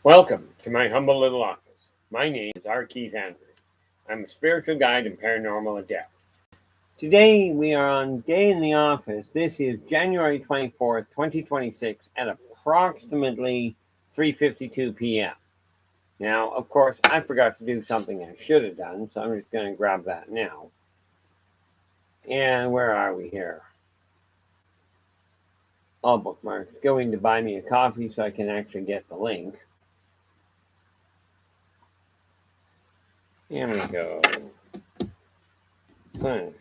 Welcome to my humble little office. My name is R. Keith Andrews. I'm a spiritual guide and paranormal adept. Today we are on Day in the Office. This is January 24th, 2026 at approximately 3:52 p.m. Now, of course, I forgot to do something I should have done, so I'm just going to grab that now. And where are we here? All bookmarks. Going to buy me a coffee so I can actually get the link. Here we go. Finish.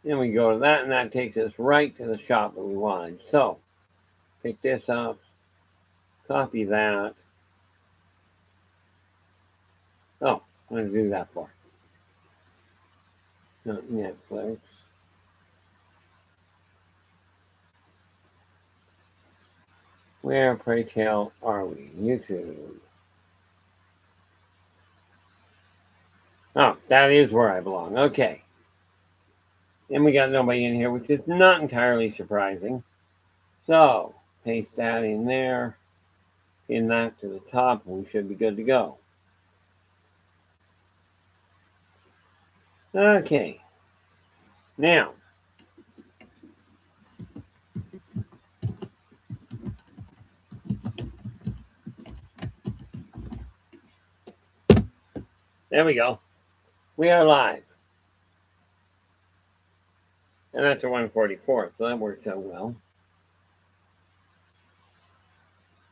Then we go to that, and that takes us right to the shop that we wanted. So, pick this up, copy that. Oh, I'm going to do that for. Not Netflix. Where, pray tell, are we? YouTube. Oh, that is where I belong. Okay. Then we got nobody in here, which is not entirely surprising. So, paste that in there, pin that to the top, and we should be good to go. Okay. Now, there we go. We are live. And that's a 144, so that works out well.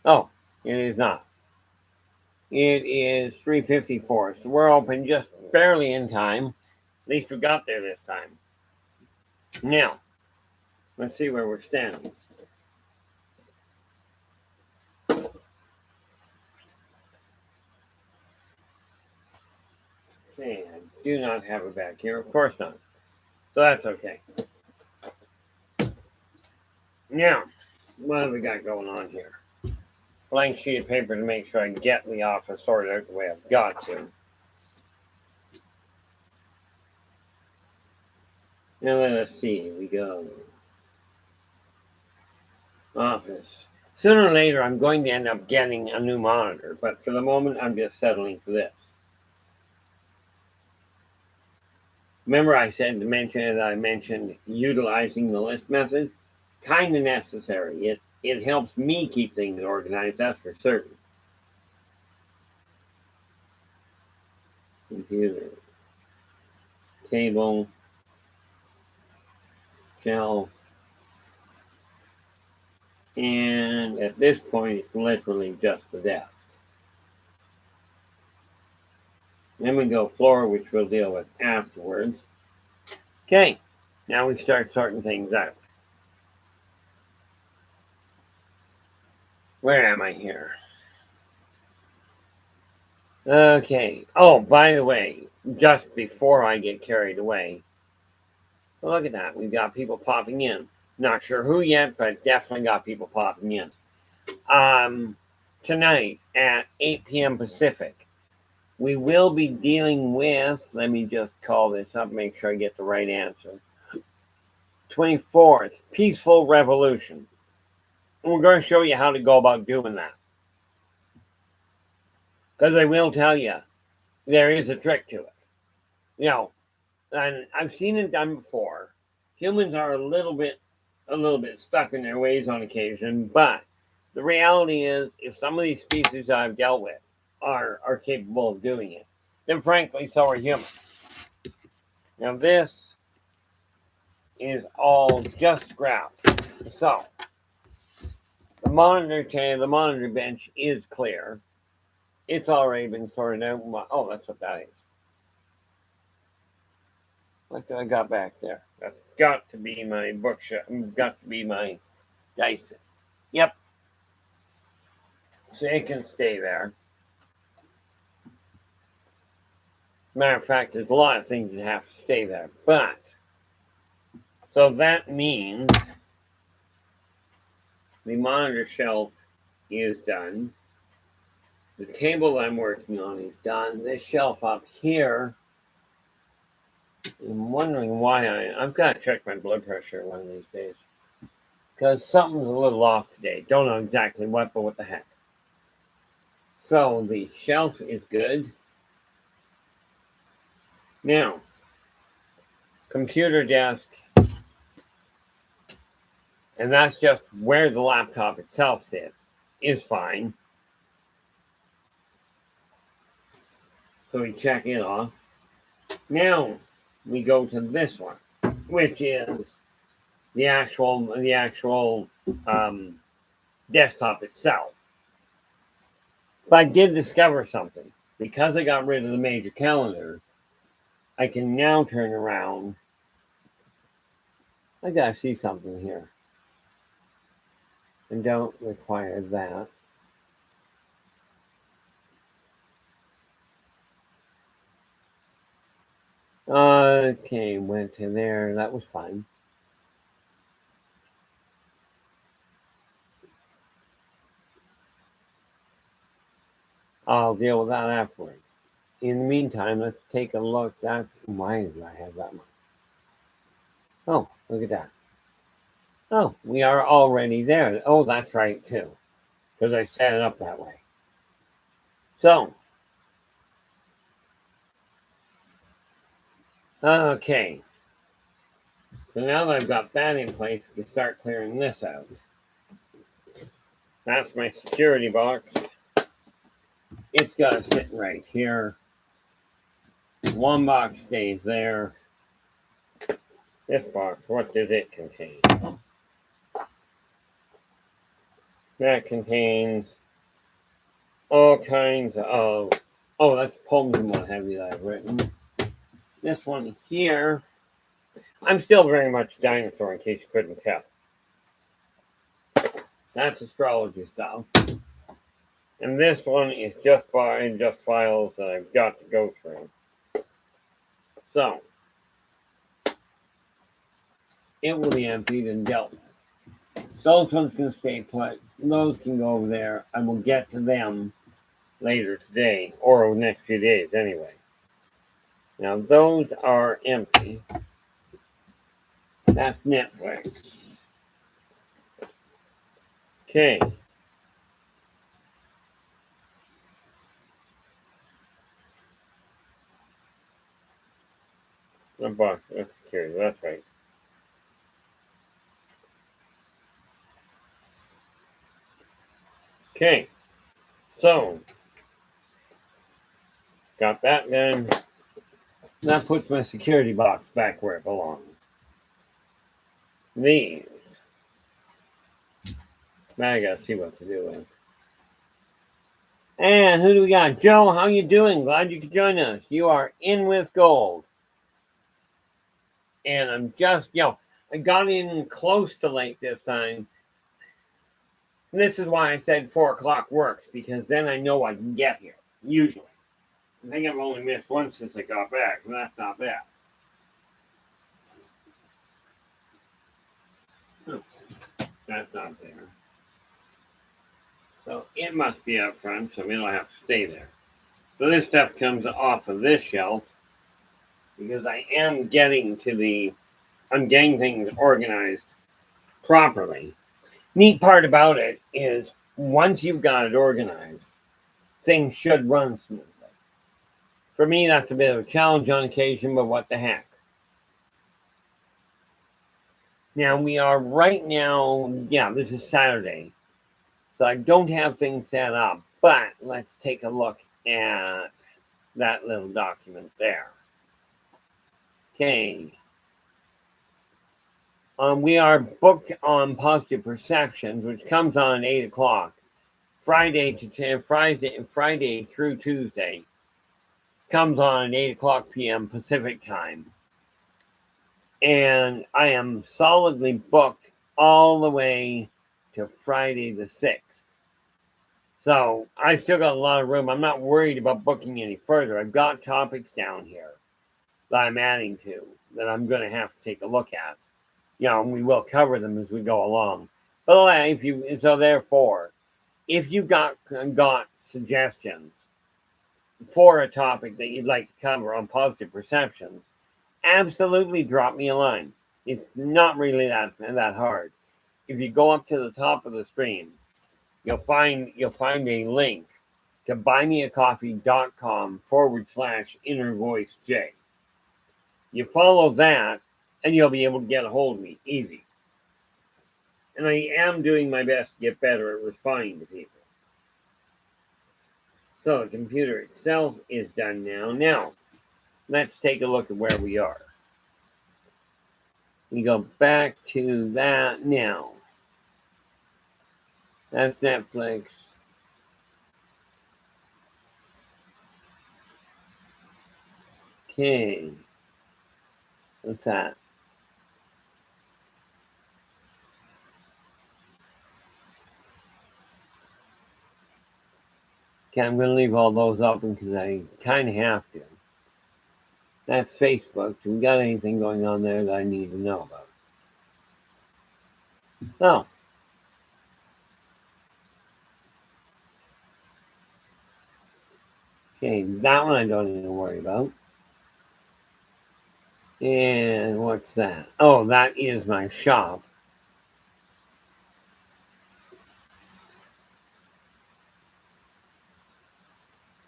Oh, it is not. It is 3:54, so we're open just barely in time. At least we got there this time. Now, let's see where we're standing. Okay, I do not have it back here. Of course not. So that's okay. Now, what have we got going on here? Blank sheet of paper to make sure I get the office sorted out the way I've got to. Now let us see. We go. Office. Sooner or later, I'm going to end up getting a new monitor, but for the moment, I'm just settling for this. Remember I mentioned utilizing the list method? Kind of necessary. It helps me keep things organized, that's for certain. Computer. Table. Shelf. And at this point, it's literally just the desk. Then we go floor, which we'll deal with afterwards. Okay, now we start sorting things out. Where am I here? Okay. Oh, by the way, just before I get carried away, look at that. We've got people popping in. Not sure who yet, but definitely got people popping in. Tonight at 8 p.m. Pacific, we will be dealing with, let me just call this up, make sure I get the right answer. 24th, Peaceful Revolution. And we're going to show you how to go about doing that. Because I will tell you, there is a trick to it. You know, and I've seen it done before. Humans are a little bit stuck in their ways on occasion, but the reality is, if some of these species I've dealt with are capable of doing it, then frankly, so are humans. Now this is all just scrap. So the monitor bench is clear. It's already been sorted out. Oh, that's what that is. What do I got back there? That's got to be my bookshelf. Got to be my Dyson. Yep. So it can stay there. Matter of fact, there's a lot of things that have to stay there. But, so that means the monitor shelf is done. The table I'm working on is done. This shelf up here I'm wondering why I've got to check my blood pressure one of these days. Because something's a little off today. Don't know exactly what, but what the heck. So the shelf is good. Now, computer desk. And that's just where the laptop itself sits, is fine. So we check it off. Now we go to this one, which is the actual desktop itself. But I did discover something. Because I got rid of the major calendar, I can now turn around. I gotta see something here. And don't require that. Okay, went to there. That was fine. I'll deal with that afterwards. In the meantime, let's take a look. Why do I have that much? Oh, look at that. Oh, we are already there. Oh, that's right, too, because I set it up that way. So, okay. So now that I've got that in place, we can start clearing this out. That's my security box. It's got to sit right here. One box stays there. This box, what does it contain? That contains all kinds of, that's poems and what have you that I've written. This one here, I'm still very much a dinosaur in case you couldn't tell. That's astrology stuff. And this one is just files that I've got to go through. So, it will be emptied and dealt with. Those ones can stay put. Those can go over there. I will get to them later today, or over the next few days anyway. Now, those are empty. That's Netflix. Okay. The box. That's security. That's right. Okay. So, got that done. That puts my security box back where it belongs. These. Now I gotta see what to do with. And who do we got? Joe, how you doing? Glad you could join us. You are in with gold. And I'm just, I got in close to late this time. And this is why I said 4 o'clock works, because then I know I can get here, usually. I think I've only missed once since I got back, but that's not bad. That's not there. So it must be up front, so it'll have to stay there. So this stuff comes off of this shelf because I'm getting things organized properly. Neat part about it is once you've got it organized, things should run smoothly. For me, that's a bit of a challenge on occasion, but what the heck. Now, we are right now, this is Saturday. So I don't have things set up, but let's take a look at that little document there. Okay. We are booked on Positive Perceptions, which comes on at 8 o'clock, Friday through Tuesday. Comes on at 8 o'clock p.m. Pacific time. And I am solidly booked all the way to Friday the 6th. So I've still got a lot of room. I'm not worried about booking any further. I've got topics down here that I'm adding to that I'm going to have to take a look at. We will cover them as we go along. But therefore, if you got suggestions for a topic that you'd like to cover on Positive Perceptions, absolutely drop me a line. It's not really that hard. If you go up to the top of the stream, you'll find a link to buymeacoffee.com/inner voice J. You follow that and you'll be able to get a hold of me easy. And I am doing my best to get better at responding to people. So the computer itself is done now. Now, let's take a look at where we are. We go back to that now. That's Netflix. Okay. What's that? Okay, I'm going to leave all those open because I kind of have to. That's Facebook. Do we got anything going on there that I need to know about? Oh. Okay, that one I don't need to worry about. And what's that? Oh, that is my shop.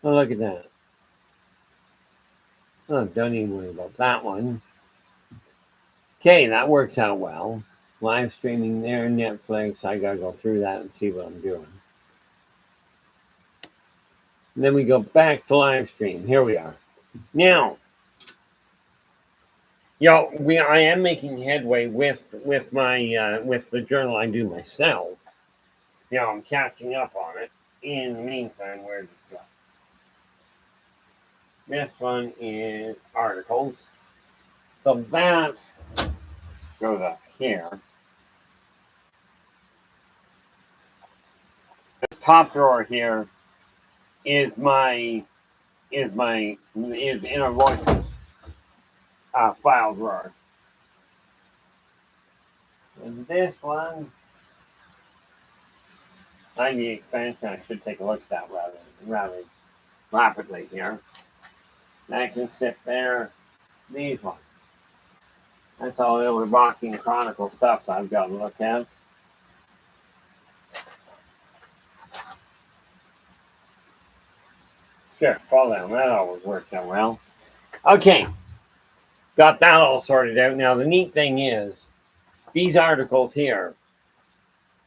Oh, look at that. Oh, don't even worry about that one. Okay, that works out well. Live streaming there, Netflix. I gotta go through that and see what I'm doing. And then we go back to live stream. Here we are. Now, I am making headway with my with the journal I do myself. I'm catching up on it. In the meantime, where's it go? This one is articles. So that goes up here. This top drawer here is Inner Voices file drawer. And this one, I need expansion. I should take a look at that rather rapidly here. That can sit there. These ones. That's all the old Rocking Chronicle stuff I've got to look at. Sure, fall down. That always works out well. Okay, got that all sorted out. Now, the neat thing is, these articles here,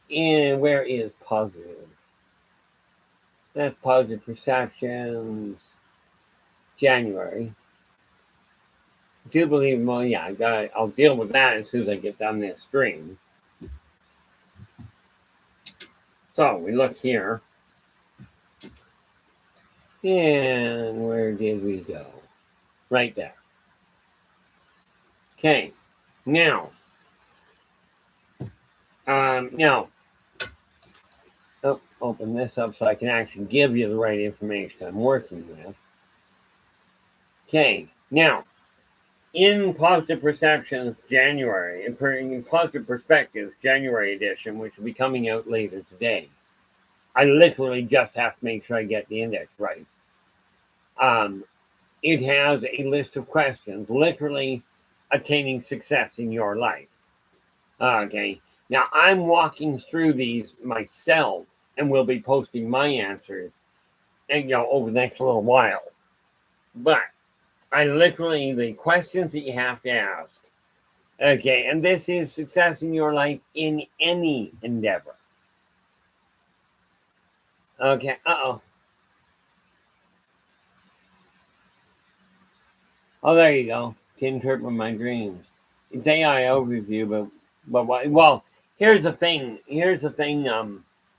where is positive? That's Positive Perceptions, January. I do believe, well, yeah, I'll deal with that as soon as I get done this stream. So, we look here. And where did we go? Right there. Okay, now, open this up so I can actually give you the right information I'm working with. Okay, now, in Positive Perceptions January, in Positive Perspectives January edition, which will be coming out later today, I literally just have to make sure I get the index right. It has a list of questions, literally attaining success in your life. Okay, now I'm walking through these myself and will be posting my answers and over the next little while. But the questions that you have to ask. Okay, and this is success in your life in any endeavor. Okay, oh, there you go. To interpret my dreams. It's AI overview, but well, here's the thing.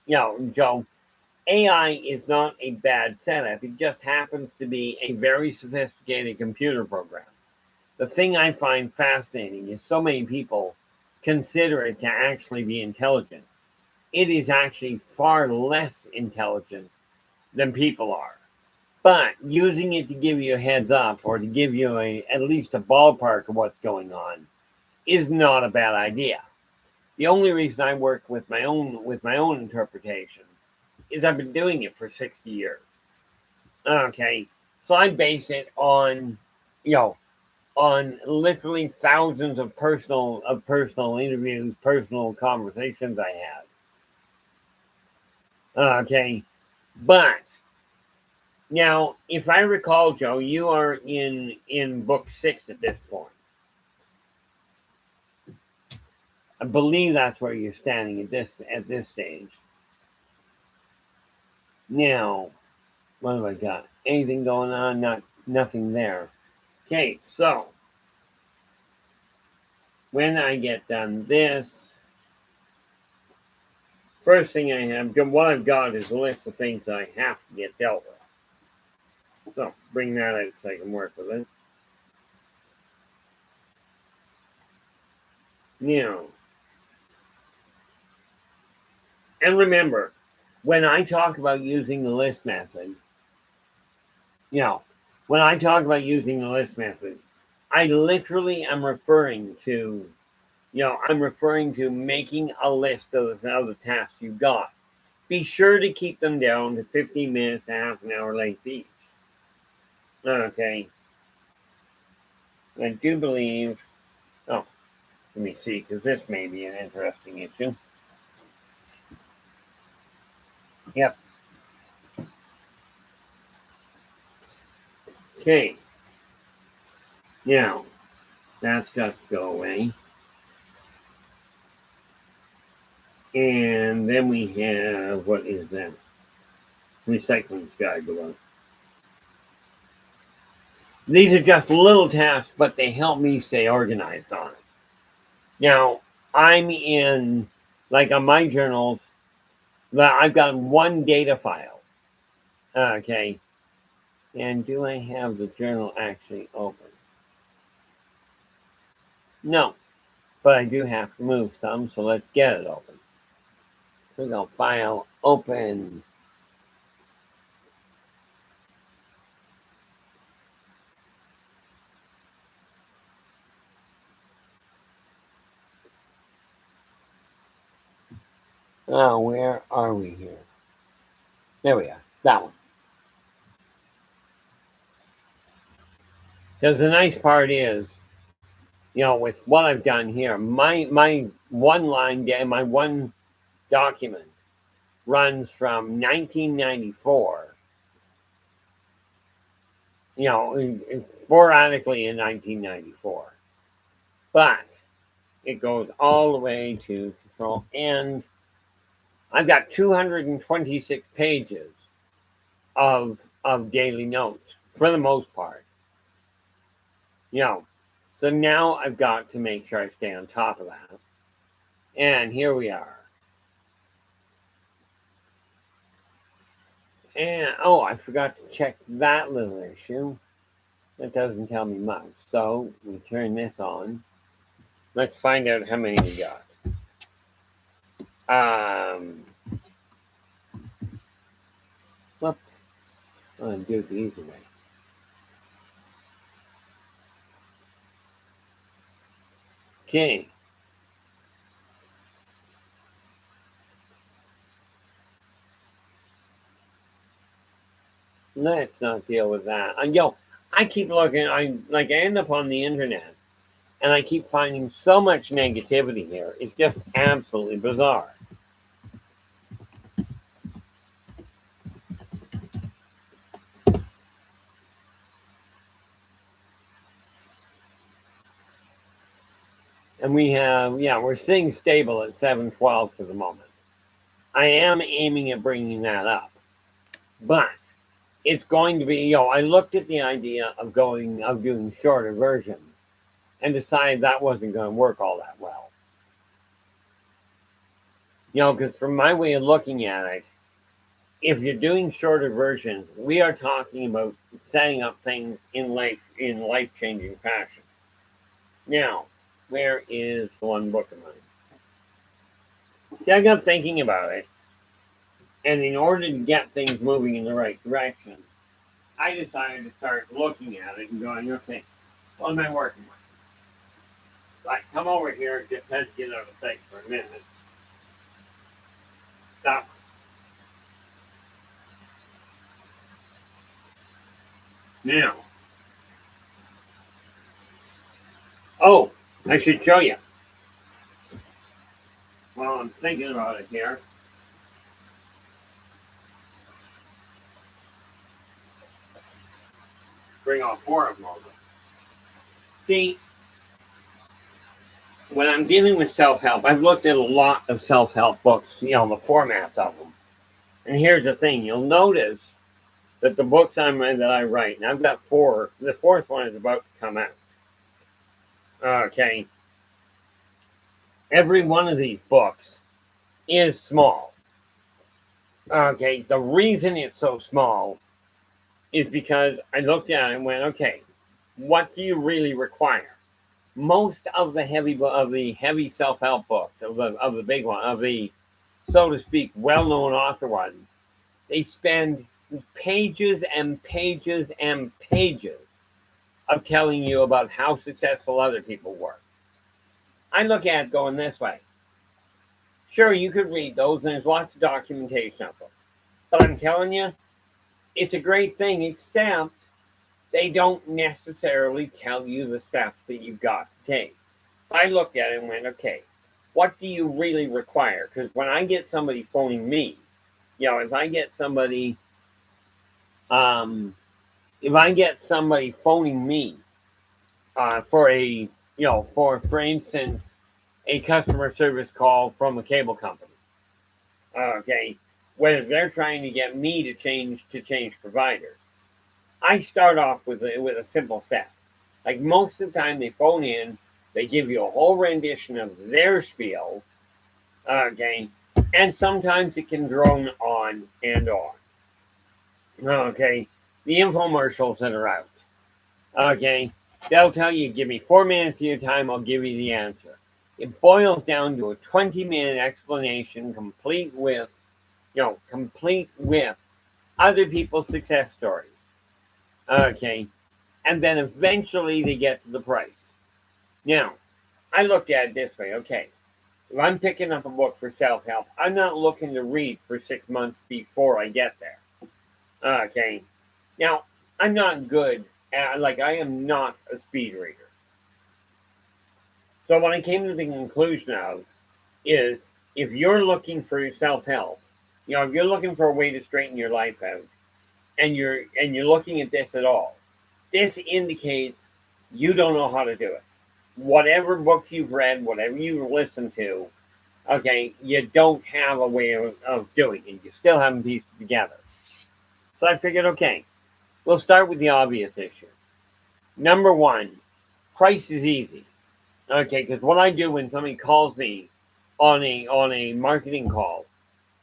Joe, AI is not a bad setup. It just happens to be a very sophisticated computer program. The thing I find fascinating is so many people consider it to actually be intelligent. It is actually far less intelligent than people are. But using it to give you a heads up or to give you at least a ballpark of what's going on is not a bad idea. The only reason I work with my own interpretation is I've been doing it for 60 years. Okay, so I base it on on literally thousands of personal interviews, personal conversations I had. Okay, but now, if I recall, Joe, you are in book 6 at this point. I believe that's where you're standing at this stage. Now, what have I got? Anything going on? Nothing there. Okay, so when I get done this, first thing I have, what I've got is a list of things I have to get dealt with. So bring that out so I can work with it. Now, and remember, when I talk about using the list method, when I talk about using the list method, I literally am referring to, I'm referring to making a list of the tasks you've got. Be sure to keep them down to 15 minutes to half an hour length each. Okay. I do believe, let me see, because this may be an interesting issue. Yep. Okay. Now, that's got to go away. And then we have, what is that? Recycling guide below. These are just little tasks, but they help me stay organized on it. Now, I'm in, like on my journals, I've got one data file. Okay. And do I have the journal actually open? No, but I do have to move some, so let's get it open. Here we go, file, open. Oh, where are we here? There we are, that one. Because the nice part is, with what I've done here, my one line, my one document runs from 1994, sporadically in 1994. But it goes all the way to control, and I've got 226 pages of daily notes for the most part. So now I've got to make sure I stay on top of that. And here we are. And I forgot to check that little issue. That doesn't tell me much. So we turn this on. Let's find out how many we got. Whoop. I'm going to do it the easy way. Okay. Let's not deal with that. I keep looking. I end up on the internet, and I keep finding so much negativity here. It's just absolutely bizarre. And we have, we're staying stable at 712 for the moment. I am aiming at bringing that up, but it's going to be, I looked at the idea of doing shorter versions and decided that wasn't going to work all that well. Because from my way of looking at it, if you're doing shorter versions, we are talking about setting up things in life-changing fashion. Now, where is the one book of mine? See, I got thinking about it, and in order to get things moving in the right direction, I decided to start looking at it and going, okay, what am I working with? So I come over here and just had to get out of sight for a minute. Stop. Now, Oh, I should show you. Well, I'm thinking about it here. Bring all four of them over. See, when I'm dealing with self-help, I've looked at a lot of self-help books, the formats of them. And here's the thing, you'll notice that the books that I write, and I've got four, the fourth one is about to come out. Okay. Every one of these books is small. Okay, the reason it's so small is because I looked at it and went, okay, what do you really require? Most of the heavy self-help books, of the big one, of the, so to speak, well-known author ones, they spend pages and pages and pages of telling you about how successful other people were. I look at it going this way. Sure, you could read those, and there's lots of documentation of them. But I'm telling you, it's a great thing, except they don't necessarily tell you the steps that you've got to take. So I looked at it and went, okay, what do you really require? Because when I get somebody phoning me, if I get somebody, phoning me for a, for instance, a customer service call from a cable company, okay, whether they're trying to get me to change providers, I start off with a simple step. Like most of the time, they phone in, they give you a whole rendition of their spiel, okay, and sometimes it can drone on and on. Okay, the infomercials that are out. Okay, they'll tell you, give me 4 minutes of your time, I'll give you the answer. It boils down to a 20-minute explanation, complete with other people's success stories. Okay, and then eventually they get to the price. Now, I looked at it this way. Okay, if I'm picking up a book for self-help, I'm not looking to read for 6 months before I get there. Okay, now I'm not good at, I am not a speed reader. So what I came to the conclusion of is, if you're looking for self-help, if you're looking for a way to straighten your life out, and you're looking at this at all, this indicates you don't know how to do it. Whatever books you've read, whatever you've listened to, okay, you don't have a way of doing it. You still haven't pieced it together. So I figured, okay, we'll start with the obvious issue. Number one, price is easy. Okay, because what I do when somebody calls me on a marketing call,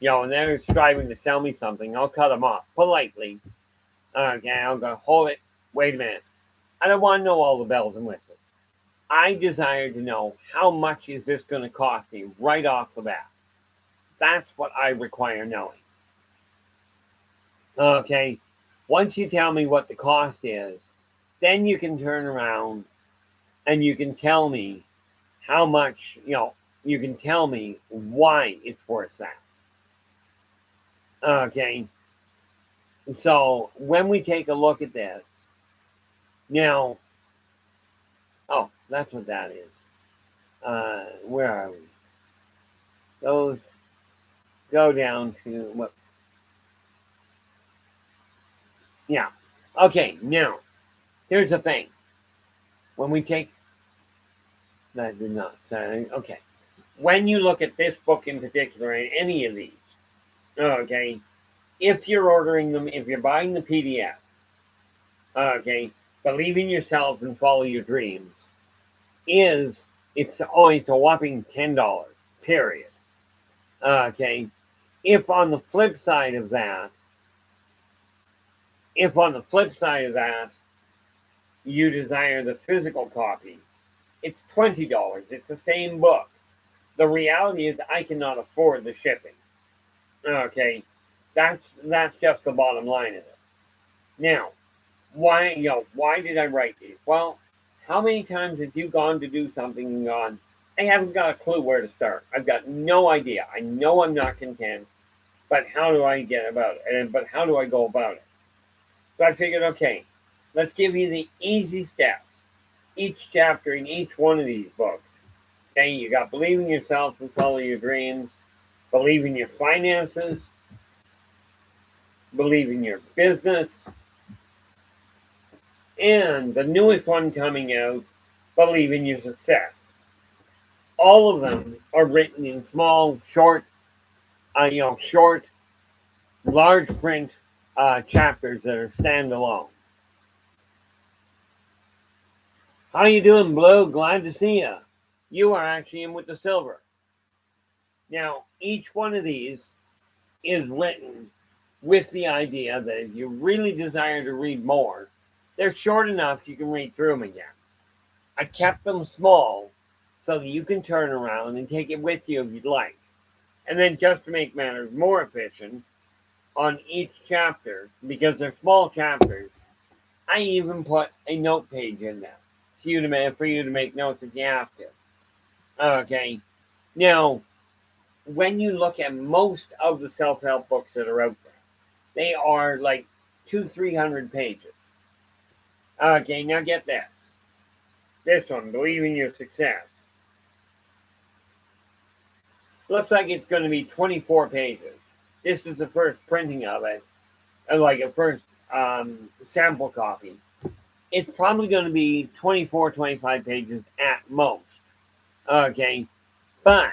and they're striving to sell me something, I'll cut them off politely. Okay, I'll go, hold it, wait a minute. I don't want to know all the bells and whistles. I desire to know, how much is this going to cost me right off the bat. That's what I require knowing. Okay, once you tell me what the cost is, then you can turn around and you can tell me how much, you can tell me why it's worth that. Okay, so when we take a look at this, now, oh, that's what that is. Where are we? Those go down to what? Yeah. Okay, now, here's the thing. When we take, that did not say, okay. When you look at this book in particular, and any of these, okay, if you're ordering them, if you're buying the PDF, okay, believe in yourself and follow your dreams, it's a whopping $10, period. Okay, if on the flip side of that, you desire the physical copy, it's $20. It's the same book. The reality is, I cannot afford the shipping. Okay, that's just the bottom line of it. Now, why did I write these? Well, how many times have you gone to do something and gone, I haven't got a clue where to start. I've got no idea. I know I'm not content, but how do I go about it? So I figured, okay, let's give you the easy steps. each chapter in each one of these books. Okay, you got believe in yourself and follow your dreams, believe in your finances, believe in your business, and the newest one coming out, believe in your success. All of them are written in small, short, large print chapters that are standalone. How you doing, Blue? Glad to see you. You are actually in with the silver. Now, each one of these is written with the idea that if you really desire to read more, they're short enough you can read through them again. I kept them small so that you can turn around and take it with you if you'd like. And then just to make matters more efficient, on each chapter, because they're small chapters, I even put a note page in there for you to make notes if you have to. Okay. Now, when you look at most of the self-help books that are out there, they are like 300 pages. Okay, now get this. This one, Believe in Your Success. Looks like it's going to be 24 pages. This is the first printing of it, like a first sample copy. It's probably going to be 24, 25 pages at most. Okay, but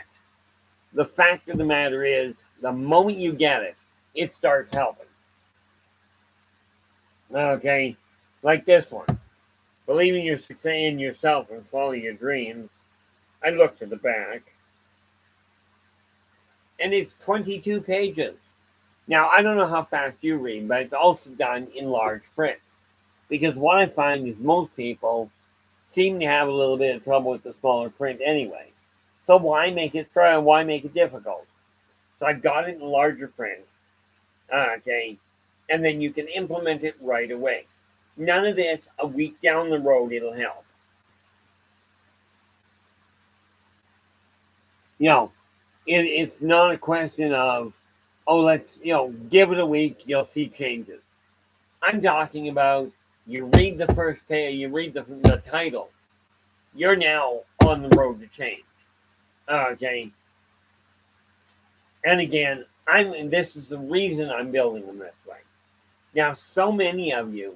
the fact of the matter is, the moment you get it, it starts helping. Okay, like this one. Believe in your success in yourself and follow your dreams. I looked at the back, and it's 22 pages. Now, I don't know how fast you read, but it's also done in large print. Because what I find is most people seem to have a little bit of trouble with the smaller print anyway. So why make it try? Why make it difficult? So I've got it in larger print. Okay, and then you can implement it right away. None of this a week down the road it'll help. You know, it's not a question of, oh, let's, give it a week, you'll see changes. I'm talking about you read the first page, you read the title, you're now on the road to change. Okay. And again, this is the reason I'm building them this way. Now, so many of you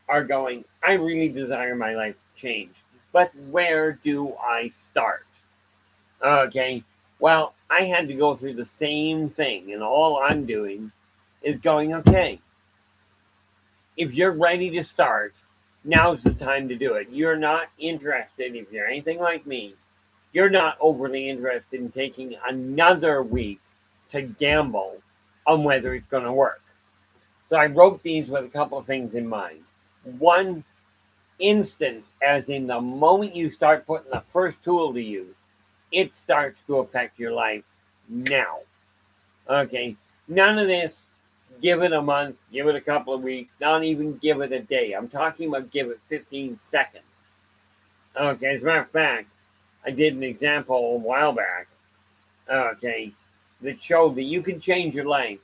are going, I really desire my life to change, but where do I start? Okay. Well, I had to go through the same thing, and all I'm doing is going, okay, if you're ready to start, now's the time to do it. You're not interested, if you're anything like me, you're not overly interested in taking another week to gamble on whether it's going to work. So I wrote these with a couple of things in mind. One, instant, as in the moment you start putting the first tool to use, it starts to affect your life now. Okay, none of this, give it a month, give it a couple of weeks, not even give it a day. I'm talking about give it 15 seconds. Okay, as a matter of fact, I did an example a while back, okay, that showed that you can change your life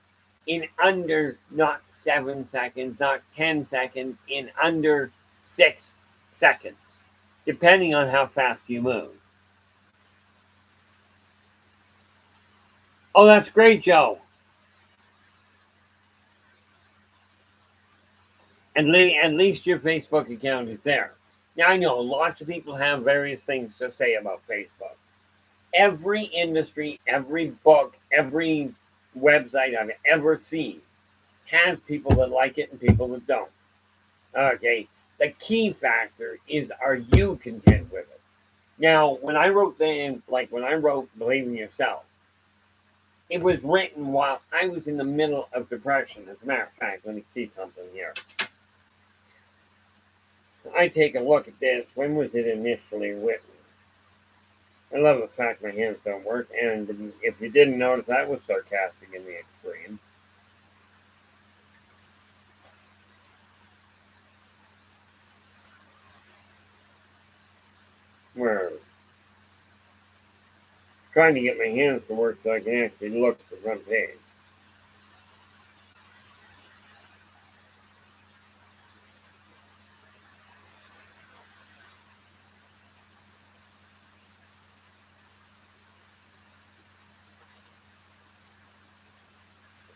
in under not 7 seconds, not 10 seconds, in under 6 seconds, depending on how fast you move. Oh, that's great, Joe. And at least your Facebook account is there. Now, I know lots of people have various things to say about Facebook. Every industry, every book, every website I've ever seen has people that like it and people that don't. Okay, the key factor is, are you content with it? Now, when I wrote Believe in Yourself, it was written while I was in the middle of depression. As a matter of fact, let me see something here. I take a look at this. When was it initially written? I love the fact my hands don't work, and if you didn't notice, that was sarcastic in the extreme. Where trying to get my hands to work so I can actually look at the front page.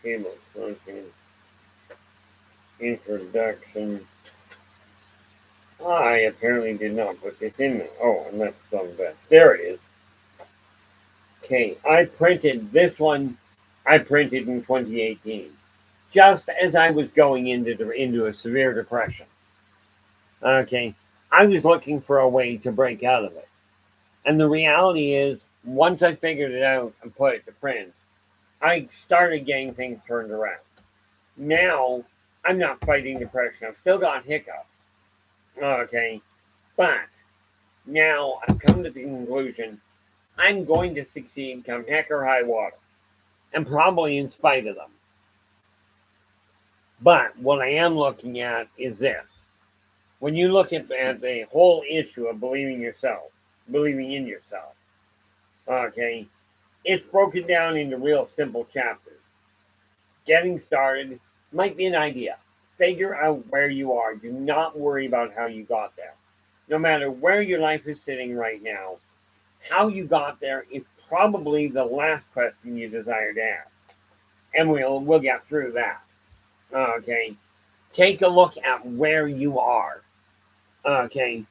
Cable Clunking Introduction. I apparently did not put this in there. Oh, and that's some bad. There it is. Okay, I printed this one. I printed in 2018, just as I was going into a severe depression. Okay, I was looking for a way to break out of it, and the reality is, once I figured it out and put it to print, I started getting things turned around. Now I'm not fighting depression. I've still got hiccups. Okay, but now I've come to the conclusion I'm going to succeed come heck or high water, and probably in spite of them. But what I am looking at is this. When you look at the whole issue of believing in yourself, okay, it's broken down into real simple chapters. Getting started might be an idea. Figure out where you are. Do not worry about how you got there. No matter where your life is sitting right now, how you got there is probably the last question you desire to ask. And we'll get through that. Okay. Take a look at where you are. Okay.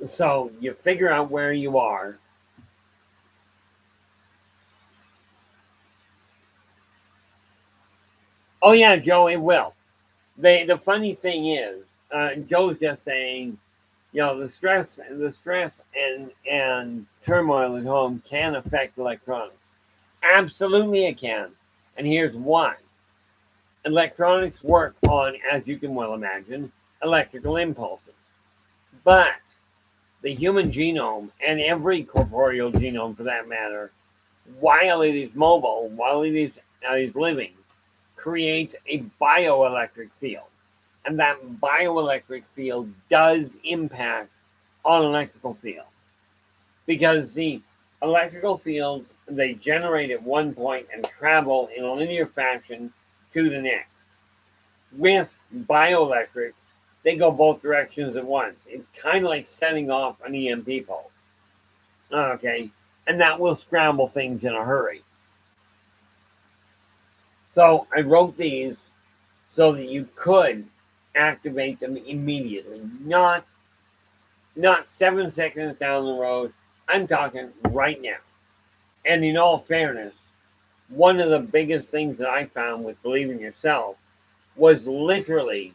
So you figure out where you are. Oh yeah, Joe, it will. The funny thing is, Joe's just saying, the stress and turmoil at home can affect electronics. Absolutely, it can, and here's why. Electronics work on, as you can well imagine, electrical impulses, but the human genome and every corporeal genome, for that matter, while it is mobile, while it is living, creates a bioelectric field. And that bioelectric field does impact on electrical fields because the electrical fields they generate at one point and travel in a linear fashion to the next. With bioelectric, they go both directions at once. It's kind of like setting off an EMP pulse. Okay, and that will scramble things in a hurry. So I wrote these so that you could activate them immediately, not 7 seconds down the road. I'm talking right now. And in all fairness, one of the biggest things that I found with Believe in Yourself was literally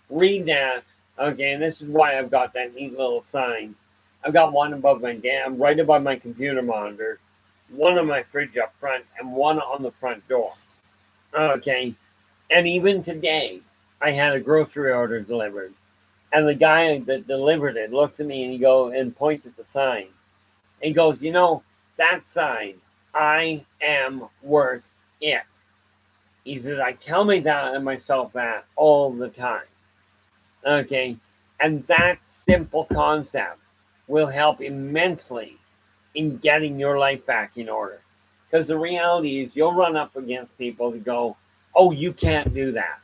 read that. Okay, and this is why I've got that neat little sign. I've got one above my dam, right above my computer monitor, one on my fridge up front, and one on the front door. Okay, and even today, I had a grocery order delivered, and the guy that delivered it looks at me and he goes and points at the sign. And he goes, that sign, I am worth it. He says, I tell myself that all the time. Okay, and that simple concept will help immensely in getting your life back in order. Because the reality is, you'll run up against people that go, "Oh, you can't do that."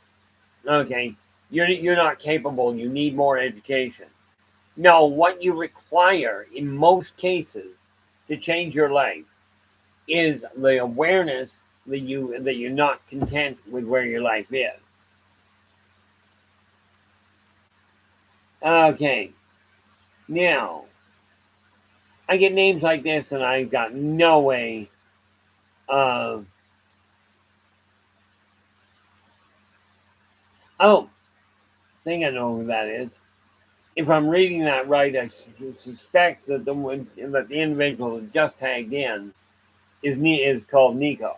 Okay, you're not capable. You need more education. No, what you require in most cases to change your life is the awareness that you're not content with where your life is. Okay, now I get names like this, and I've got no way of. Oh, I think I know who that is. If I'm reading that right, I suspect that the individual that just tagged in is called Nico.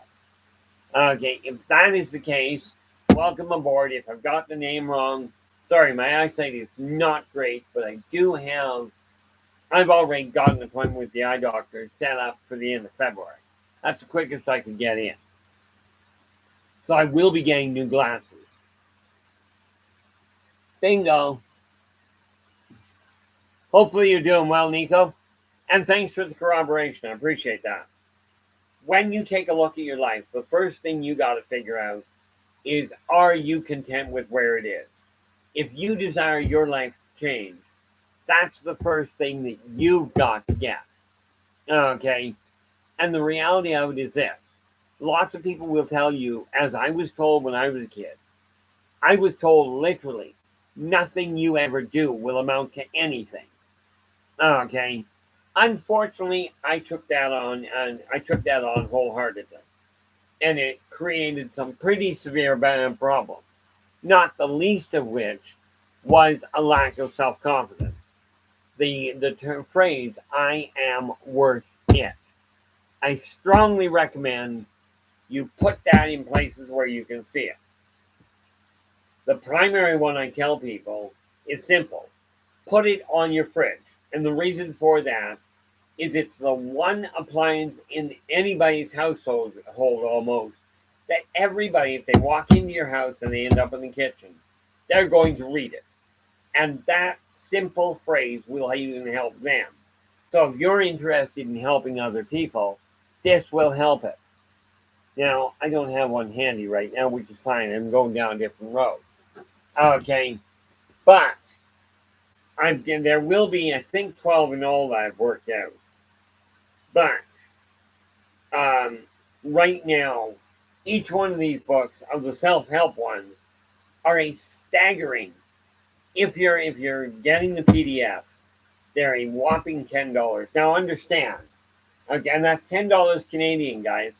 Okay, if that is the case, welcome aboard. If I've got the name wrong, sorry, my eyesight is not great, but I've already got an appointment with the eye doctor set up for the end of February. That's the quickest I can get in. So I will be getting new glasses. Bingo. Hopefully you're doing well, Nico. And thanks for the corroboration. I appreciate that. When you take a look at your life, the first thing you got to figure out is, are you content with where it is? If you desire your life to change, that's the first thing that you've got to get. Okay? And the reality of it is this. Lots of people will tell you, as I was told when I was a kid, I was told literally, nothing you ever do will amount to anything. Okay. Unfortunately, I took that on wholeheartedly. And it created some pretty severe bad problems. Not the least of which was a lack of self-confidence. The term phrase, I am worth it. I strongly recommend you put that in places where you can see it. The primary one I tell people is simple. Put it on your fridge. And the reason for that is it's the one appliance in anybody's household almost that everybody, if they walk into your house and they end up in the kitchen, they're going to read it. And that simple phrase will even help them. So if you're interested in helping other people, this will help it. Now, I don't have one handy right now, which is fine. I'm going down a different road. Okay. But there will be, I think, 12 in all that I've worked out. But um, right now, each one of these books, of the self-help ones, are a staggering. If you're getting the PDF, they're a whopping $10. Now understand, okay, and that's $10 Canadian, guys.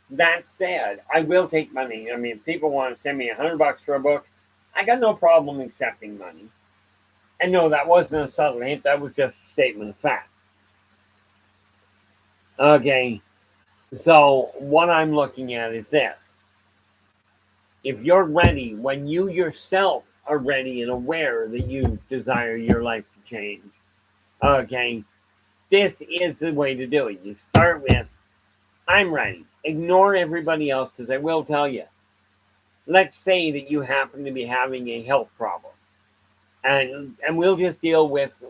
That said, I will take money. I mean, if people want to send me $100 for a book, I got no problem accepting money. And no, that wasn't a subtle hint. That was just a statement of fact. Okay, so what I'm looking at is this. If you're ready, when you yourself are ready and aware that you desire your life to change, okay, this is the way to do it. You start with, I'm ready. Ignore everybody else because I will tell you. Let's say that you happen to be having a health problem, and we'll just deal with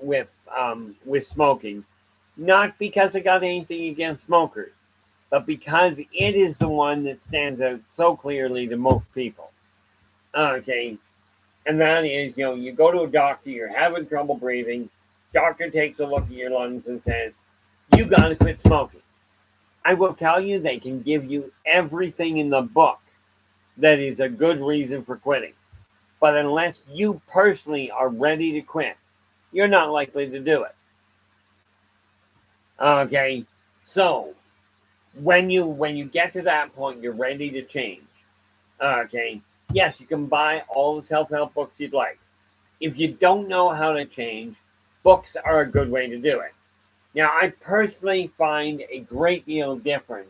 smoking, not because I got anything against smokers, but because it is the one that stands out so clearly to most people. Okay, and that is, you go to a doctor, you're having trouble breathing, doctor takes a look at your lungs and says, you got to quit smoking. I will tell you, they can give you everything in the book that is a good reason for quitting. But unless you personally are ready to quit, you're not likely to do it. Okay, so when you get to that point, you're ready to change. Okay, yes, you can buy all the self-help books you'd like. If you don't know how to change, books are a good way to do it. Now, I personally find a great deal of difference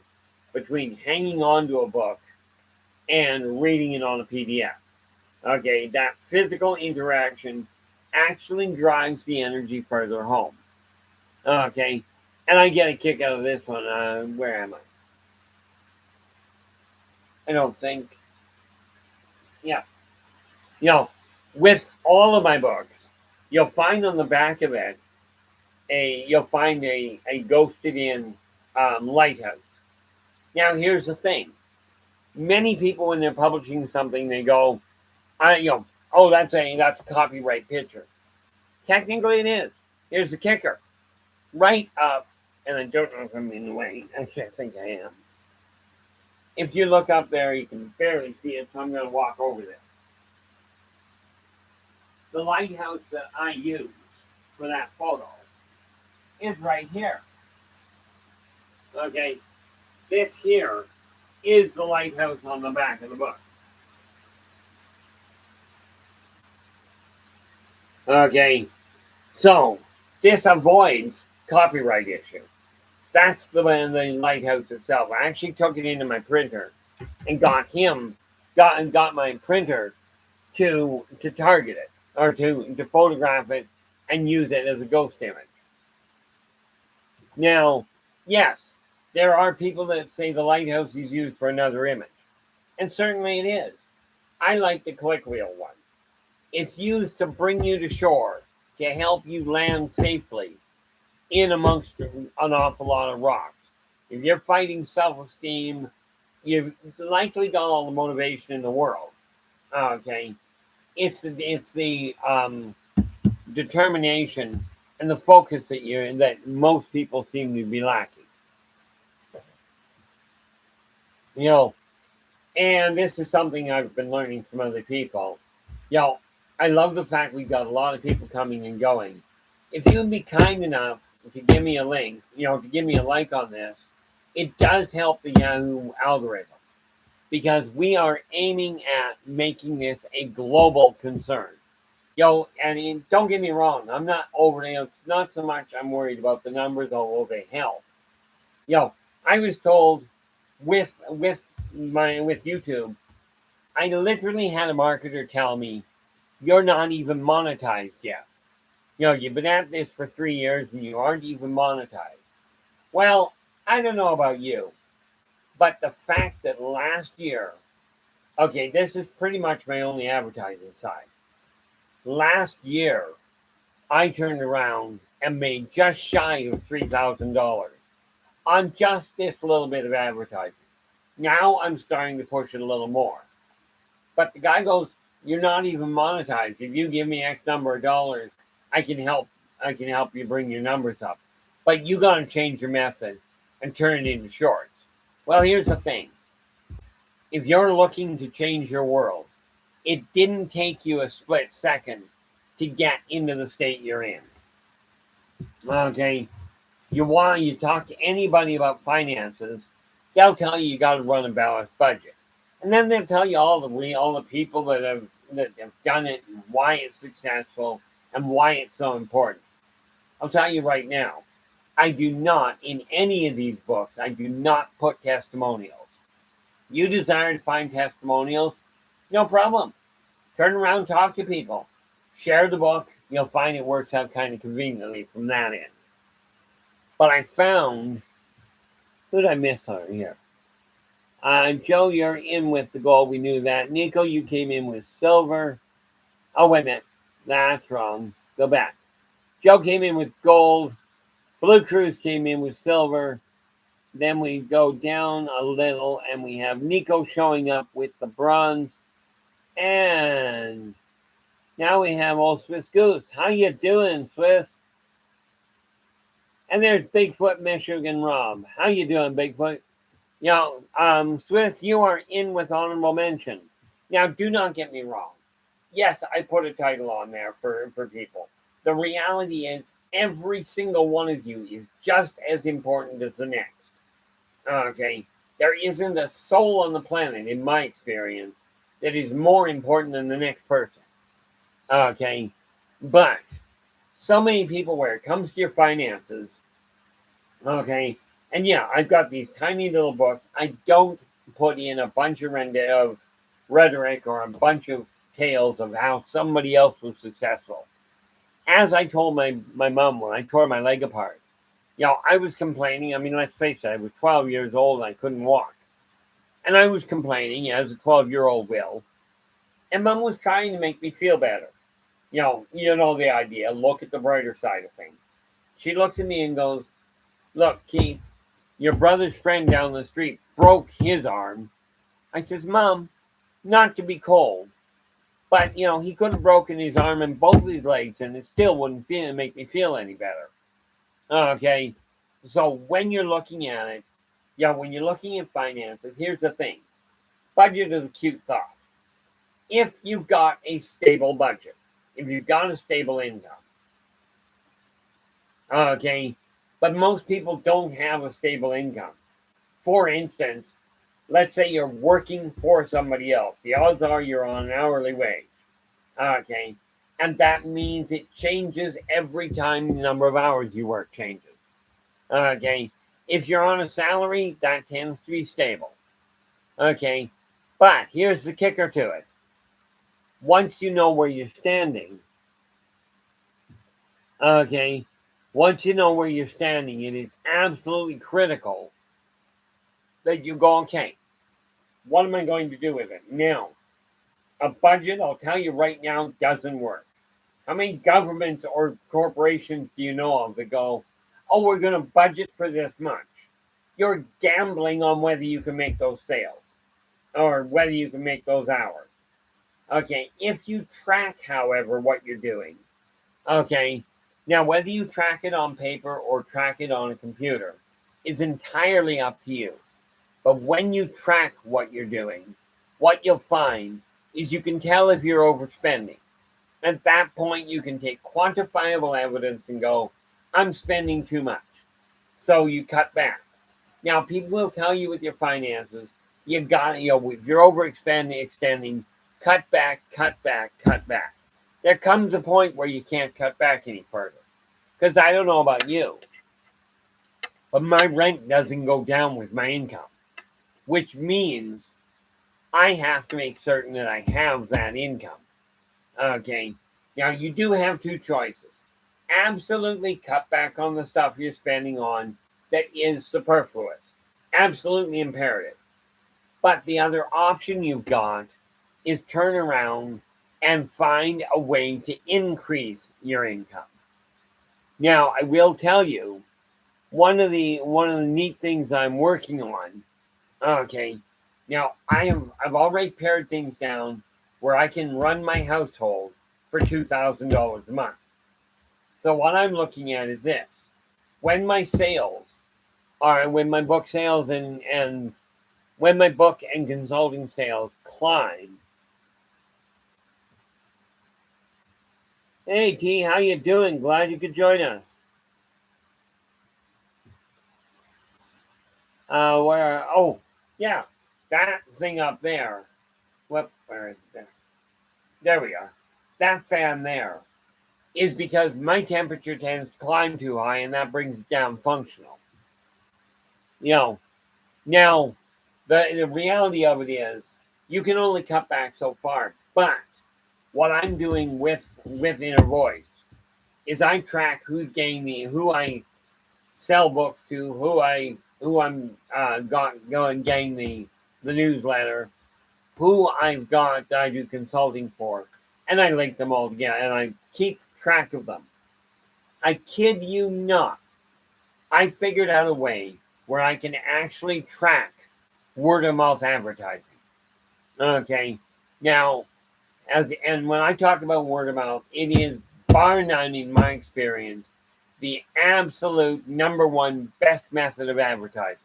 between hanging on to a book and reading it on a PDF. Okay, that physical interaction actually drives the energy further home. Okay, and I get a kick out of this one. Where am I? I don't think. Yeah, with all of my books, you'll find on the back of it you'll find a ghosted in lighthouse. Now, here's the thing: many people, when they're publishing something, they go, oh, that's a copyright picture. Technically, it is. Here's the kicker: right up, and I don't know if I'm in the way. Actually, I think I am. If you look up there, you can barely see it, so I'm going to walk over there. The lighthouse that I use for that photo is right here. Okay, this here is the lighthouse on the back of the book. Okay, so this avoids copyright issue. That's the lighthouse itself. I actually took it into my printer and got my printer to target it, or to photograph it and use it as a ghost image. Now, yes, there are people that say the lighthouse is used for another image, and certainly it is. I like the click wheel one. It's used to bring you to shore, to help you land safely in amongst an awful lot of rocks. If you're fighting self-esteem, you've likely got all the motivation in the world. Okay, it's the determination and the focus that most people seem to be lacking. You know, and this is something I've been learning from other people. You know, I love the fact we've got a lot of people coming and going. If you would be kind enough to give me a link, to give me a like on this, it does help the Yahoo algorithm because we are aiming at making this a global concern. And don't get me wrong, I'm not overly, it's not so much I'm worried about the numbers, although they help. I was told with YouTube, I literally had a marketer tell me, you're not even monetized yet. You've been at this for 3 years and you aren't even monetized. Well, I don't know about you, but the fact that last year, okay, this is pretty much my only advertising side. Last year, I turned around and made just shy of $3,000 on just this little bit of advertising. Now I'm starting to push it a little more. But the guy goes, you're not even monetized. If you give me X number of dollars, I can help you bring your numbers up. But you gotta change your method and turn it into shorts. Well, here's the thing. If you're looking to change your world, it didn't take you a split second to get into the state you're in. Okay. You talk to anybody about finances, they'll tell you gotta run a balanced budget. And then they'll tell you all the people that have done it and why it's successful and why it's so important. I'll tell you right now, I do not in any of these books, I do not put testimonials. You desire to find testimonials, no problem. Turn around, talk to people, share the book. You'll find it works out kind of conveniently from that end. But I found, who did I miss on here? Joe, you're in with the gold. We knew that. Nico, you came in with silver. Oh, wait a minute. That's wrong. Go back. Joe came in with gold. Blue Cruise came in with silver. Then we go down a little and we have Nico showing up with the bronze. And now we have old Swiss Goose. How you doing, Swiss? And there's Bigfoot Michigan Rob. How you doing, Bigfoot? Swiss, you are in with honorable mention. Now, do not get me wrong. Yes, I put a title on there for people. The reality is, every single one of you is just as important as the next. Okay? There isn't a soul on the planet, in my experience, that is more important than the next person. Okay? But so many people, where it comes to your finances, okay, and yeah, I've got these tiny little books. I don't put in a bunch of rhetoric or a bunch of tales of how somebody else was successful. As I told my mom when I tore my leg apart, I was complaining. I mean, let's face it, I was 12 years old and I couldn't walk. And I was complaining, as a 12-year-old will. And mom was trying to make me feel better. You know the idea. Look at the brighter side of things. She looks at me and goes, look, Keith, your brother's friend down the street broke his arm. I says, Mom, not to be cold, but he could have broken his arm and both his legs, and it still wouldn't make me feel any better. Okay, so when you're looking at it, when you're looking at finances, here's the thing: budget is a cute thought. If you've got a stable budget, if you've got a stable income, okay, but most people don't have a stable income. For instance, let's say you're working for somebody else. The odds are you're on an hourly wage. Okay. And that means it changes every time the number of hours you work changes. Okay. If you're on a salary, that tends to be stable. Okay. But here's the kicker to it. Once you know where you're standing, okay, once you know where you're standing, it is absolutely critical that you go, okay, what am I going to do with it? Now, a budget, I'll tell you right now, doesn't work. How many governments or corporations do you know of that go, oh, we're going to budget for this much? You're gambling on whether you can make those sales or whether you can make those hours. Okay, if you track, however, what you're doing, okay, now whether you track it on paper or track it on a computer is entirely up to you. But when you track what you're doing, what you'll find is you can tell if you're overspending. At that point, you can take quantifiable evidence and go, I'm spending too much. So you cut back. Now, people will tell you with your finances, you got, if you're extending, cut back, cut back, cut back. There comes a point where you can't cut back any further. Because I don't know about you, but my rent doesn't go down with my income, which means I have to make certain that I have that income. Okay. Now, you do have two choices. Absolutely cut back on the stuff you're spending on that is superfluous. Absolutely imperative. But the other option you've got is turn around and find a way to increase your income. Now, I will tell you, one of the neat things I'm working on. Okay, now I've already pared things down where I can run my household for $2,000 a month. So what I'm looking at is this: when my book sales and when my book and consulting sales climb. Hey T, how you doing? Glad you could join us. Oh yeah, that thing up there. Where is it? There we are. That fan there is because my temperature tends to climb too high, and that brings it down functional. Now the reality of it is you can only cut back so far. But what I'm doing with Inner Voice is I track who's getting who I sell books to, who I'm getting the newsletter, who I've got that I do consulting for, and I link them all together and I keep track of them. I kid you not. I figured out a way where I can actually track word of mouth advertising. Okay. Now, when I talk about word of mouth, it is bar none in my experience the absolute number one best method of advertising.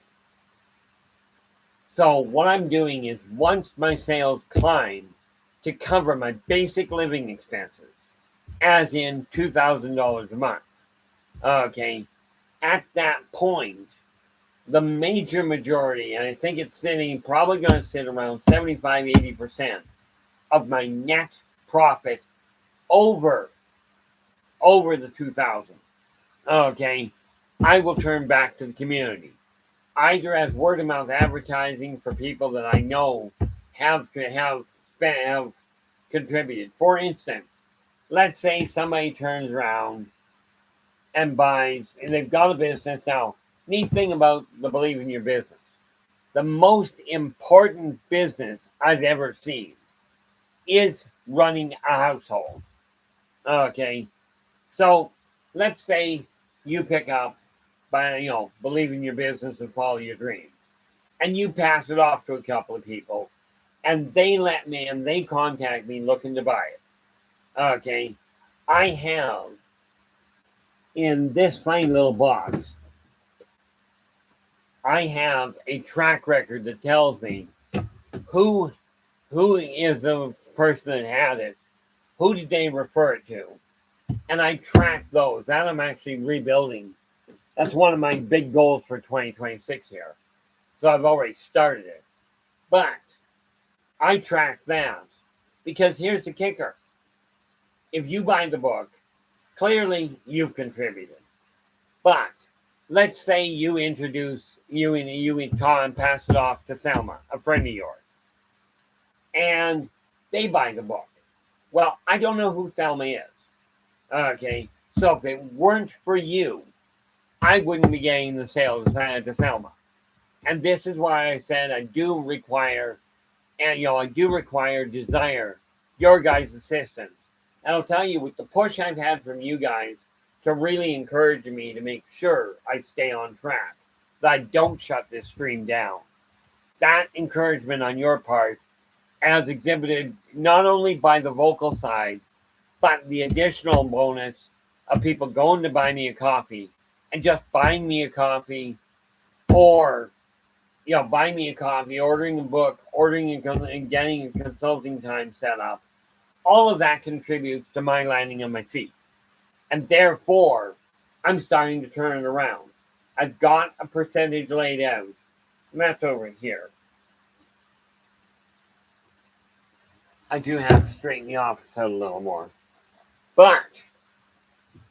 So what I'm doing is once my sales climb to cover my basic living expenses, as in $2,000 a month, okay, at that point, the major majority, and I think it's probably going to sit around 75-80% of my net profit over the 2,000. Okay, I will turn back to the community, either as word of mouth advertising for people that I know have contributed. For instance, let's say somebody turns around and buys, and they've got a business now. Neat thing about the Believe in Your Business, the most important business I've ever seen is running a household. Okay, so let's say you pick up believe in your business and follow your dreams, and you pass it off to a couple of people, and they contact me looking to buy it. Okay, I have in this fine little box, I have a track record that tells me who is the person that had it, who did they refer it to, and I track those. That I'm actually rebuilding. That's one of my big goals for 2026 here. So I've already started it. But I track that because here's the kicker. If you buy the book, clearly you've contributed. But let's say you introduce, you and Tom pass it off to Thelma, a friend of yours, and they buy the book. Well, I don't know who Thelma is. Okay, so if it weren't for you, I wouldn't be getting the sales to Thelma. And this is why I said I do require desire your guys' assistance. And I'll tell you, with the push I've had from you guys to really encourage me to make sure I stay on track, that I don't shut this stream down. That encouragement on your part, as exhibited not only by the vocal side, but the additional bonus of people going to buy me a coffee and just buying me a coffee, or buying me a coffee, ordering a book, and getting a consulting time set up, all of that contributes to my landing on my feet. And therefore, I'm starting to turn it around. I've got a percentage laid out, and that's over here. I do have to straighten the office out a little more. But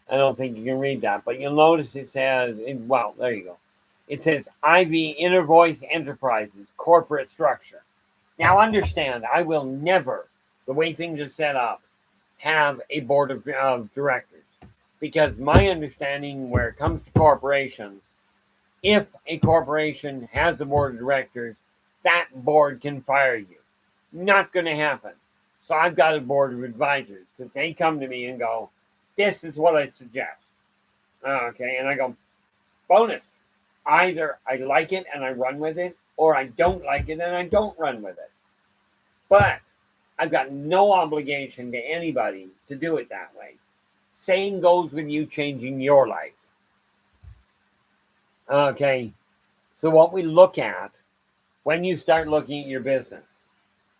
I don't think you can read that. But you'll notice it says, well, there you go. It says IV Intervoice Enterprises corporate structure. Now understand, I will never, the way things are set up, have a board of directors. Because my understanding where it comes to corporations, if a corporation has a board of directors, that board can fire you. Not going to happen. So I've got a board of advisors because they come to me and go, this is what I suggest. Okay, and I go, bonus. Either I like it and I run with it, or I don't like it and I don't run with it. But I've got no obligation to anybody to do it that way. Same goes with you changing your life. Okay, so what we look at when you start looking at your business,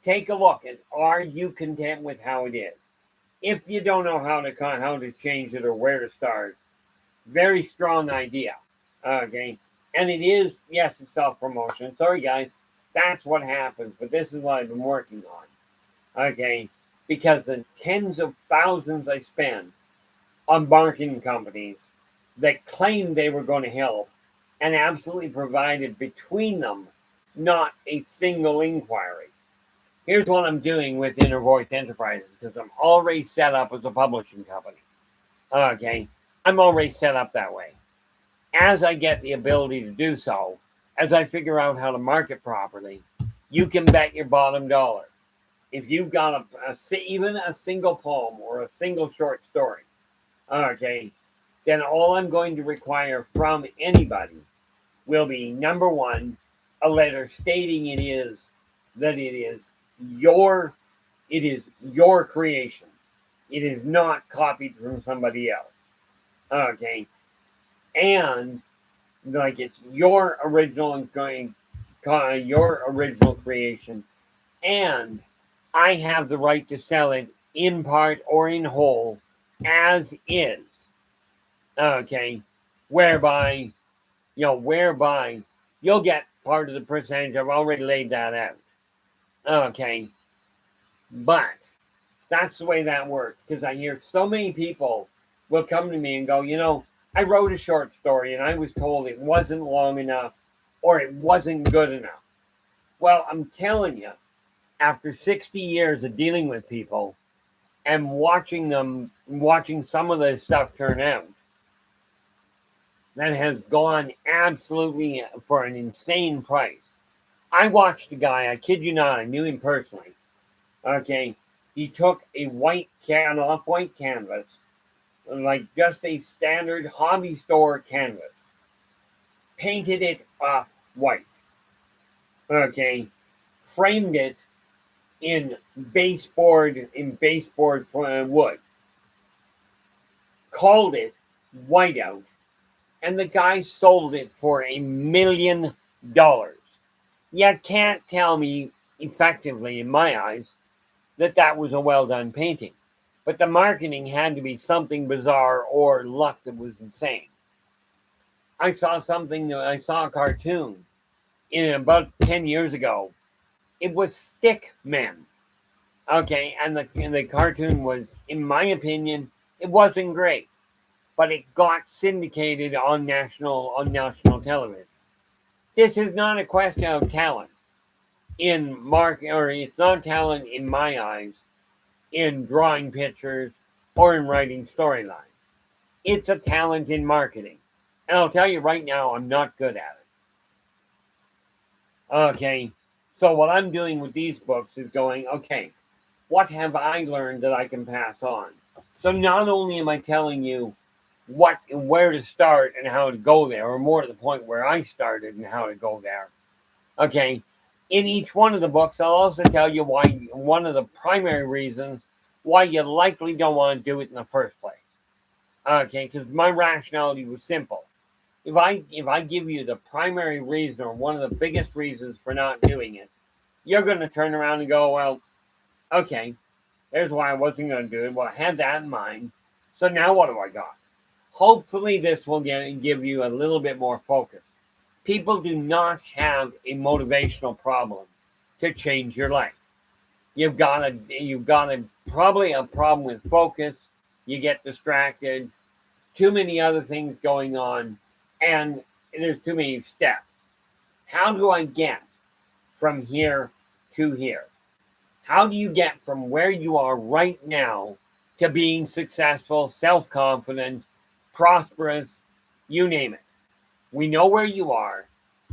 take a look at, are you content with how it is? If you don't know how to change it or where to start, very strong idea. Okay, and it is, yes, it's self-promotion. Sorry guys, that's what happens, but this is what I've been working on. Okay, because the tens of thousands I spend on marketing companies that claimed they were going to help and absolutely provided between them not a single inquiry. Here's what I'm doing with Intervoice Enterprises because I'm already set up as a publishing company. Okay, I'm already set up that way. As I get the ability to do so, as I figure out how to market properly, you can bet your bottom dollar. If you've got even a single poem or a single short story, okay, then all I'm going to require from anybody will be, number one, a letter stating it is your creation. It is not copied from somebody else. Okay. And like it's your original creation, and I have the right to sell it in part or in whole as is. Okay. Whereby you'll get part of the percentage. I've already laid that out. Okay. But that's the way that works, because I hear so many people will come to me and go, I wrote a short story and I was told it wasn't long enough or it wasn't good enough. Well, I'm telling you, after 60 years of dealing with people and watching some of the stuff turn out, that has gone absolutely for an insane price. I watched a guy, I kid you not, I knew him personally. Okay, he took an off-white canvas, like just a standard hobby store canvas, painted it off white. Okay, framed it in baseboard wood, called it whiteout, and the guy sold it for $1 million. You can't tell me effectively, in my eyes, that was a well-done painting. But the marketing had to be something bizarre or luck that was insane. I saw a cartoon in about 10 years ago. It was Stick Men. Okay, and the cartoon was, in my opinion, it wasn't great, but it got syndicated on national television. This is not a question of talent it's not talent in my eyes in drawing pictures or in writing storylines. It's a talent in marketing. And I'll tell you right now, I'm not good at it. Okay, so what I'm doing with these books is going, okay, what have I learned that I can pass on? So not only am I telling you where to start and how to go there, or more to the point where I started and how to go there. Okay, in each one of the books, I'll also tell you why, one of the primary reasons why you likely don't want to do it in the first place. Okay, because my rationality was simple. if I give you the primary reason or one of the biggest reasons for not doing it, you're going to turn around and go, well, okay, there's why I wasn't going to do it. Well, I had that in mind. So now what do I got? Hopefully this will give you a little bit more focus. People do not have a motivational problem to change your life. You've got probably a problem with focus. You get distracted, too many other things going on, and there's too many steps. How do I get from here to here? How do you get from where you are right now to being successful, self-confident, prosperous, you name it? We know where you are.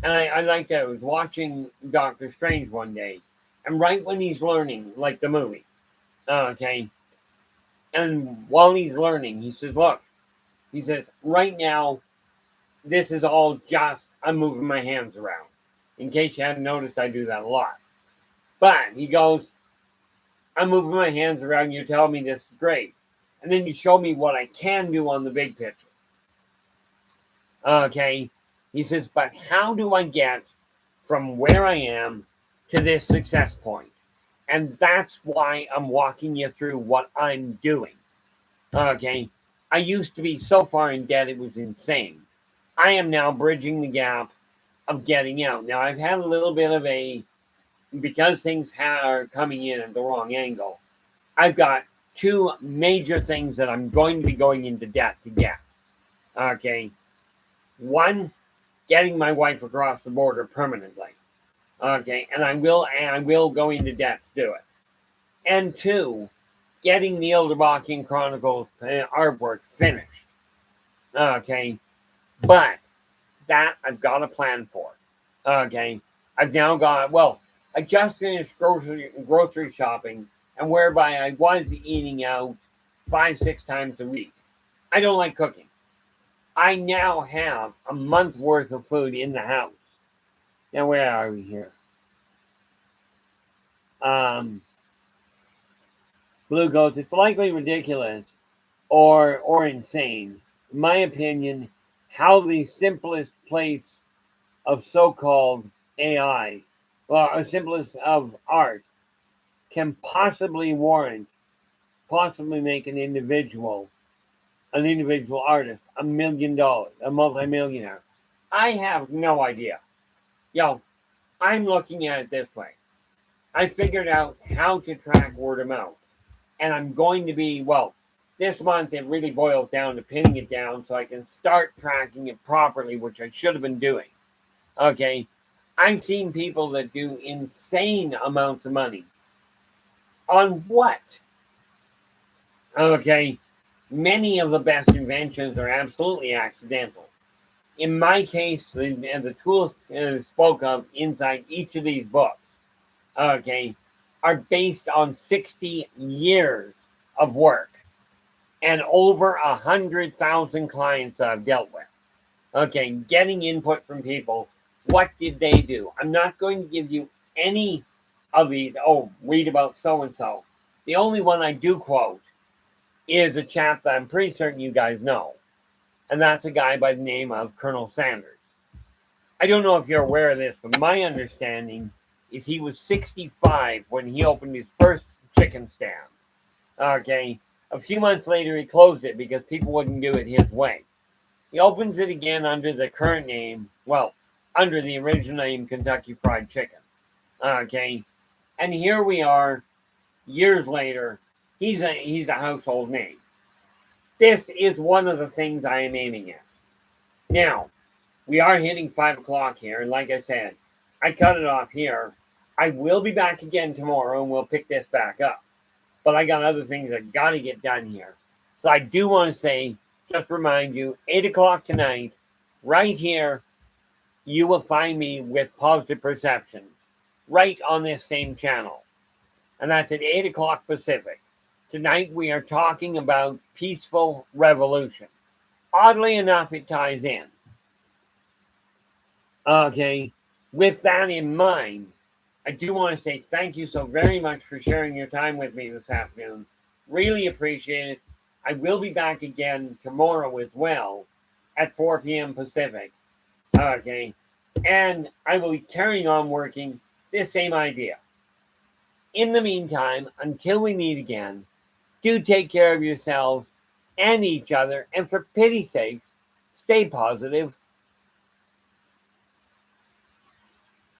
And I like that. I was watching Doctor Strange one day, and right when he's learning, like the movie, okay, and while he's learning, he says, look, he says, right now, this is all just, I'm moving my hands around. In case you hadn't noticed, I do that a lot. But he goes, I'm moving my hands around, you're telling me this is great. And then you show me what I can do on the big picture. Okay. He says, but how do I get from where I am to this success point? And that's why I'm walking you through what I'm doing. Okay. I used to be so far in debt, it was insane. I am now bridging the gap of getting out. Now, I've had a little bit of because things are coming in at the wrong angle, I've got two major things that I'm going to be going into debt to get. Okay. One, getting my wife across the border permanently. Okay. And I will go into debt to do it. And two, getting the Ildebakian Chronicles artwork finished. Okay. But that I've got a plan for. Okay. I've now got, I just finished grocery shopping, and whereby I was eating out 5-6 times a week. I don't like cooking. I now have a month worth of food in the house. Now, where are we here? Blue goes, it's likely ridiculous or insane. In my opinion, how the simplest place of so-called AI, or simplest of art, can possibly make an individual artist $1 million, a multimillionaire. I have no idea. I'm looking at it this way. I figured out how to track word of mouth. And I'm going to be, this month it really boils down to pinning it down so I can start tracking it properly, which I should have been doing. Okay. I've seen people that do insane amounts of money. On what? Okay. Many of the best inventions are absolutely accidental. In my case, the tools spoke of inside each of these books, okay, are based on 60 years of work and over 100,000 clients I've dealt with. Okay, getting input from people. What did they do? I'm not going to give you any of these. Oh, read about so-and-so. The only one I do quote is a chap that I'm pretty certain you guys know. And that's a guy by the name of Colonel Sanders. I don't know if you're aware of this, but my understanding is he was 65 when he opened his first chicken stand. Okay. A few months later, he closed it because people wouldn't do it his way. He opens it again under the current name, under the original name Kentucky Fried Chicken. Okay. And here we are, years later, he's a household name. This is one of the things I am aiming at. Now, we are hitting 5 o'clock here, and like I said, I cut it off here. I will be back again tomorrow, and we'll pick this back up. But I got other things that got to get done here. So I do want to say, just remind you, 8 o'clock tonight, right here, you will find me with Positive Perceptions, right on this same channel. And that's at 8 o'clock Pacific. Tonight we are talking about peaceful revolution. Oddly enough, it ties in. Okay, with that in mind, I do want to say thank you so very much for sharing your time with me this afternoon. Really appreciate it. I will be back again tomorrow as well. at 4 p.m. Pacific. Okay. And I will be carrying on working this same idea. In the meantime, until we meet again, do take care of yourselves and each other. And for pity's sakes, stay positive.